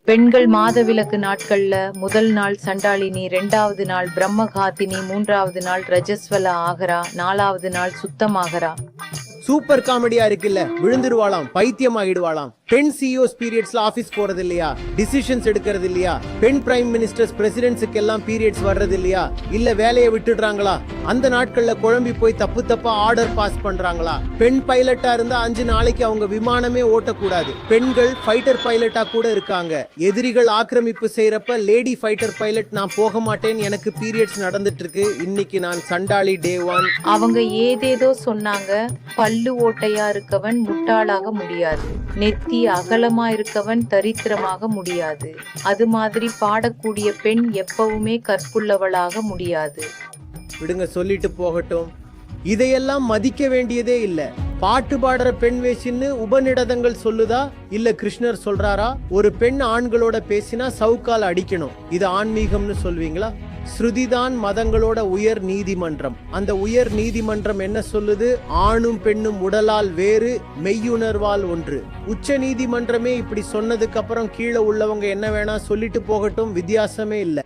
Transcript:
பெண்கள் மாதவிலக்கு நாட்கள்ல முதல் நாள் சண்டாளினி, 2வது நாள் பிரம்மகாத்தினி, 3வது நாள் ரஜஸ்வல ஆகரா, 4வது நாள் சுத்தமாகரா. சூப்பர் காமெடியா இருக்குல்ல. விழுந்துருவாளாம், பைத்தியம் ஆகிடுவாளாம். பெண் சிஇஓஸ் பீரியட்ஸ்ல ஆபீஸ் போறது இல்லையா? டிசிஷன்ஸ் எடுக்கிறது இல்லையா? பெண் பிரைம் மினிஸ்டர்ஸ் பிரசிடென்ட்ஸுக்கு எல்லாம் பீரியட்ஸ் வர்றது இல்லையா? இல்ல வேலையை விட்டுடுறாங்களா? அந்த நாட்கள்ல குழம்பி போய் தப்பா ஆர்டர் பாஸ் பண்றாங்களா? பெண் பைலட்டா இருந்தா 5 நாளைக்கு அவங்க விமானமே ஓட்டக்கூடாது. பெண்கள் ஃபைட்டர் பைலட்டா கூட இருக்காங்க. எதிரிகள் ஆக்கிரமிப்பு செய்யறப்ப லேடி ஃபைட்டர் பைலட் நான் போக மாட்டேன், எனக்கு பீரியட்ஸ் நடந்துட்டு இருக்கு, இன்னைக்கு நான் சண்டாளி டே 1. அவங்க ஏதேதோ சொன்னாங்க. பல்லு ஓட்டையா இருக்கவன் முட்டாளாக முடியாது, நெத்தி அகலமா இருக்கவன் தரித்திரமாக முடியாது. அது மாதிரி பாடக்கூடிய பெண் எப்பவுமே கற்புள்ளவளாக முடியாது. விடுங்க, சொல்லிட்டு போகட்டும். இதையெல்லாம் மதிக்க வேண்டியதே இல்ல. பாட்டு பாடுற பெண் வேஷின்னு உபநிடதங்கள் சொல்லுதா இல்ல கிருஷ்ணர் சொல்றாரா? ஒரு பெண் ஆண்களோட பேசினா சவுக்கால் அடிக்கணும். இது ஆன்மீகம்னு சொல்வீங்களா? ஸ்ருதிதான் மதங்களோட உயர் நீதிமன்றம். அந்த உயர் நீதிமன்றம் என்ன சொல்லுது? ஆணும் பெண்ணும் உடலால் வேறு, மெய்யுணர்வால் ஒன்று. உச்ச நீதிமன்றமே இப்படி சொன்னதுக்கு அப்புறம் கீழே உள்ளவங்க என்ன வேணா சொல்லிட்டு போகட்டும், வித்தியாசமே இல்லை.